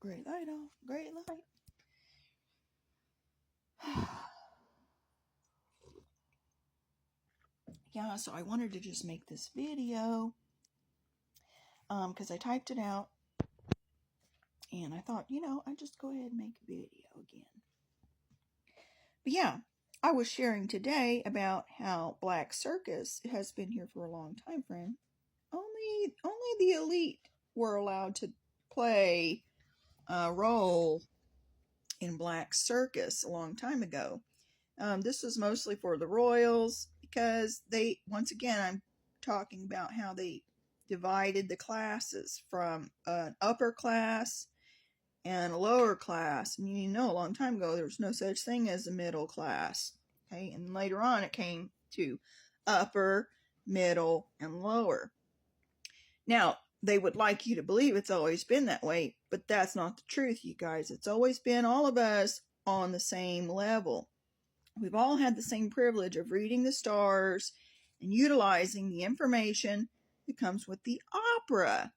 Great light on, great light. Yeah, so I wanted to just make this video because I typed it out and I thought, I'd just go ahead and make a video again. But yeah, I was sharing today about how Black Circus has been here for a long time, friend. Only the elite were allowed to play a role in Black Circus a long time ago. This was mostly for the royals because once again, I'm talking about how they divided the classes from an upper class and a lower class. And a long time ago, there was no such thing as a middle class. Okay, and later on, it came to upper, middle, and lower. Now, they would like you to believe it's always been that way, but that's not the truth, you guys. It's always been all of us on the same level. We've all had the same privilege of reading the stars and utilizing the information that comes with the opera.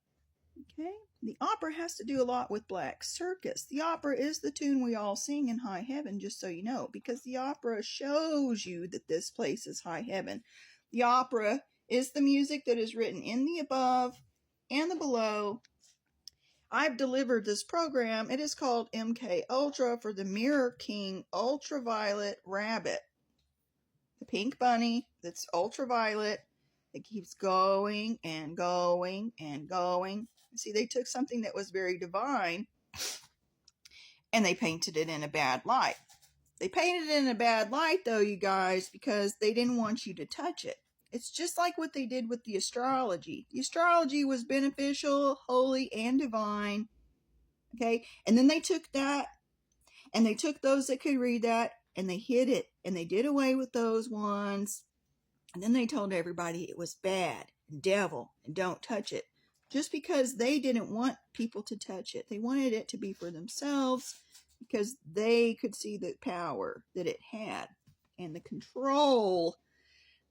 Okay? The opera has to do a lot with Black Circus. The opera is the tune we all sing in high heaven, just so you know, because the opera shows you that this place is high heaven. The opera is the music that is written in the above and the below. I've delivered this program. It is called MK Ultra for the Mirror King Ultraviolet Rabbit. The pink bunny that's ultraviolet that keeps going and going and going. See, they took something that was very divine and they painted it in a bad light. They painted it in a bad light, though, you guys, because they didn't want you to touch it. It's just like what they did with the astrology. The astrology was beneficial, holy, and divine. Okay? And then they took that, and they took those that could read that, and they hid it, and they did away with those ones. And then they told everybody it was bad, and devil, and don't touch it. Just because they didn't want people to touch it. They wanted it to be for themselves because they could see the power that it had and the control.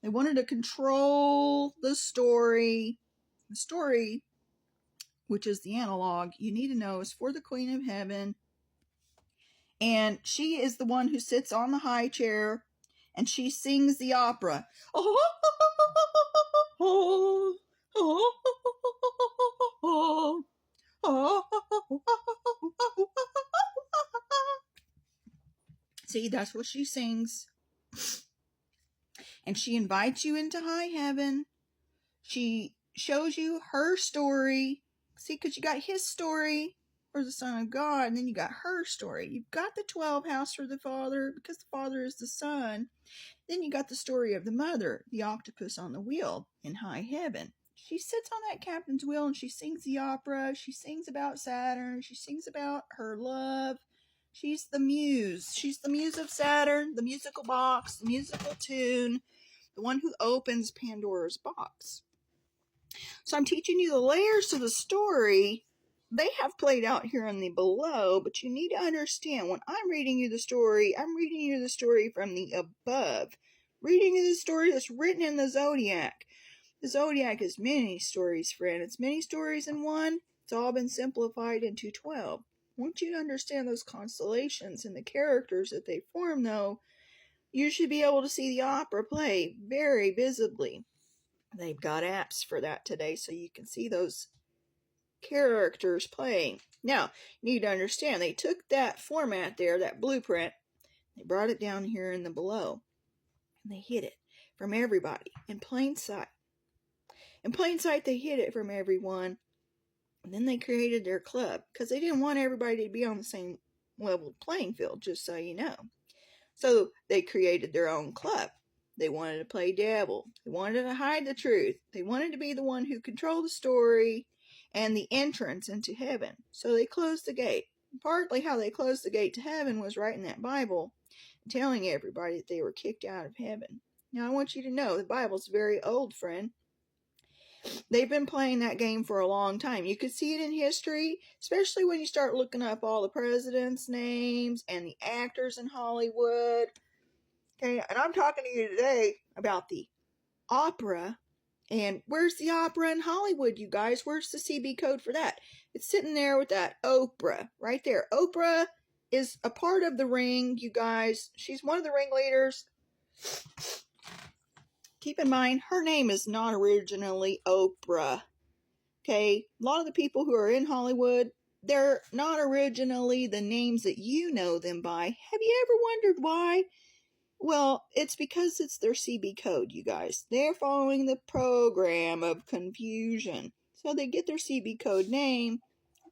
They wanted to control the story. The story, which is the analog, you need to know, is for the Queen of Heaven. And she is the one who sits on the high chair and she sings the opera. See, that's what she sings. And she invites you into high heaven. She shows you her story. See, because you got his story for the Son of God, and then you got her story. You've got the 12 house for the Father, because the Father is the Son. Then you got the story of the Mother, the octopus on the wheel in high heaven. She sits on that captain's wheel and she sings the opera. She sings about Saturn. She sings about her love. She's the muse. She's the muse of Saturn, the musical box, the musical tune, the one who opens Pandora's box. So I'm teaching you the layers to the story. They have played out here in the below, but you need to understand when I'm reading you the story, I'm reading you the story from the above. Reading you the story that's written in the zodiac. The zodiac is many stories, friend. It's many stories in one. It's all been simplified into 12. Once you understand those constellations and the characters that they form, though, you should be able to see the opera play very visibly. They've got apps for that today, so you can see those characters playing. Now, you need to understand, they took that format there, that blueprint, they brought it down here in the below, and they hid it from everybody in plain sight. In plain sight, they hid it from everyone, and then they created their club, because they didn't want everybody to be on the same level playing field, just so you know. So they created their own club. They wanted to play devil. They wanted to hide the truth. They wanted to be the one who controlled the story and the entrance into heaven. So they closed the gate. Partly how they closed the gate to heaven was writing that Bible, telling everybody that they were kicked out of heaven. Now I want you to know the Bible's very old, friend. They've been playing that game for a long time. You could see it in history, especially when you start looking up all the presidents' names and the actors in Hollywood. Okay, and I'm talking to you today about the opera And where's the opera in Hollywood, you guys? Where's the CB code for that? It's sitting there with that OPRAH right there. OPRAH is a part of the ring, you guys. She's one of the ringleaders. Keep in mind, her name is not originally OPRAH. Okay? A lot of the people who are in Hollywood, they're not originally the names that you know them by. Have you ever wondered why? Well, it's because it's their CB code, you guys. They're following the program of confusion. So they get their CB code name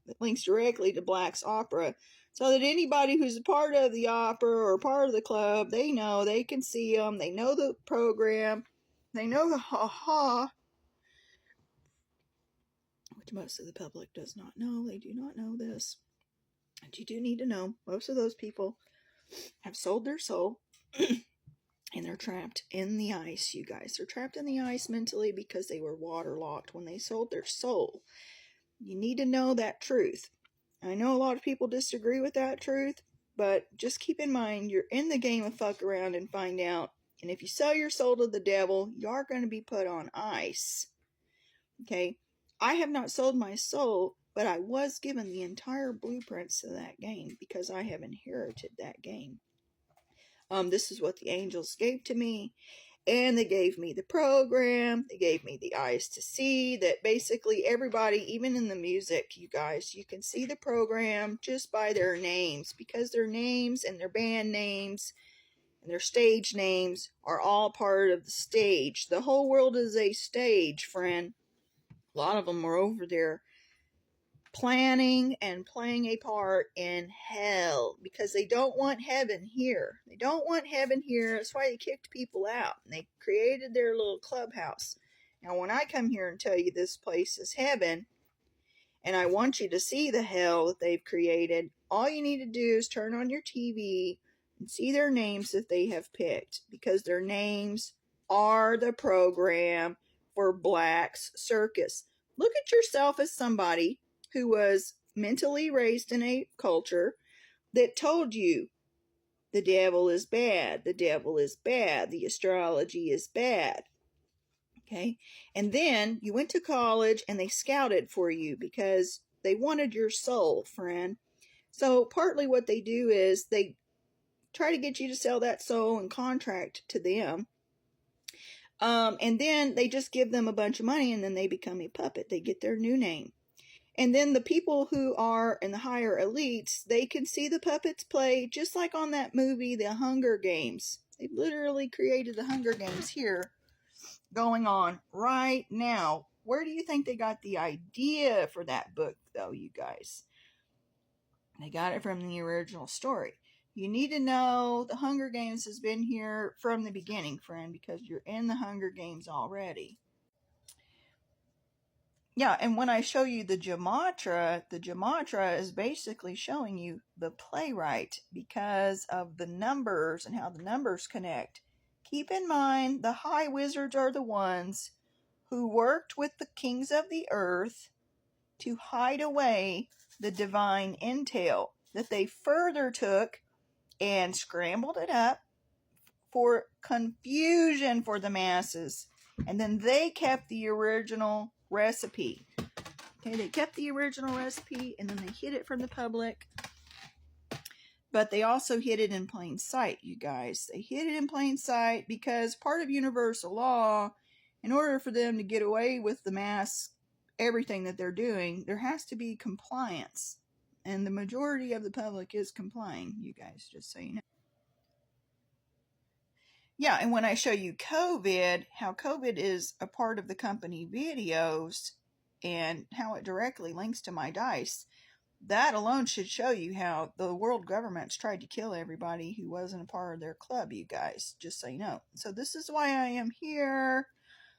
that links directly to Black's opera, so that anybody who's a part of the opera or part of the club, they know, they can see them, they know the program, they know the ha-ha, which most of the public does not know. They do not know this. And you do need to know, most of those people have sold their soul. And they're trapped in the ice, you guys. They're trapped in the ice mentally because they were waterlocked when they sold their soul. You need to know that truth. I know a lot of people disagree with that truth, but just keep in mind, you're in the game of fuck around and find out. And if you sell your soul to the devil, you are going to be put on ice. Okay? I have not sold my soul, but I was given the entire blueprints to that game because I have inherited that game. This is what the angels gave to me, and they gave me the program. They gave me the eyes to see that basically everybody, even in the music, you guys, you can see the program just by their names, because their names and their band names and their stage names are all part of the stage. The whole world is a stage, friend. A lot of them are over there planning and playing a part in hell because they don't want heaven here. They don't want heaven here. That's why they kicked people out and they created their little clubhouse. Now, when I come here and tell you this place is heaven and I want you to see the hell that they've created, all you need to do is turn on your TV and see their names that they have picked, because their names are the program for Black's circus. Look at yourself as somebody who was mentally raised in a culture that told you the devil is bad, the devil is bad, the astrology is bad. Okay? And then you went to college and they scouted for you because they wanted your soul, friend. So partly what they do is they try to get you to sell that soul and contract to them. And then they just give them a bunch of money and then they become a puppet. They get their new name. And then the people who are in the higher elites, they can see the puppets play just like on that movie, The Hunger Games. They literally created the Hunger Games here going on right now. Where do you think they got the idea for that book, though, you guys? They got it from the original story. You need to know the Hunger Games has been here from the beginning, friend, because you're in the Hunger Games already. Yeah, and when I show you the gematria is basically showing you the playwright because of the numbers and how the numbers connect. Keep in mind, the high wizards are the ones who worked with the kings of the earth to hide away the divine intel that they further took and scrambled it up for confusion for the masses. And then they kept the original recipe. Okay, they kept the original recipe and then they hid it from the public. But they also hid it in plain sight, you guys. They hid it in plain sight because part of universal law, in order for them to get away with the mass, everything that they're doing, there has to be compliance. And the majority of the public is complying, you guys, just so you know. Yeah, and when I show you COVID, how COVID is a part of the company videos and how it directly links to my dice, that alone should show you how the world government's tried to kill everybody who wasn't a part of their club, you guys, just so you know. So this is why I am here,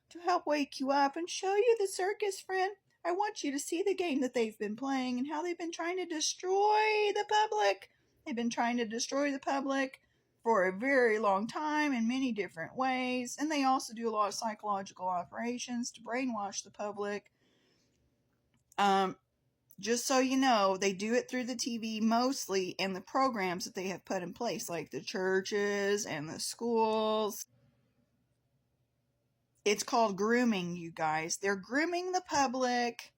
to help wake you up and show you the circus, friend. I want you to see the game that they've been playing and how they've been trying to destroy the public. They've been trying to destroy the public for a very long time in many different ways. And they also do a lot of psychological operations to brainwash the public. Just so you know, they do it through the TV mostly and the programs that they have put in place, like the churches and the schools. It's called grooming, you guys. They're grooming the public.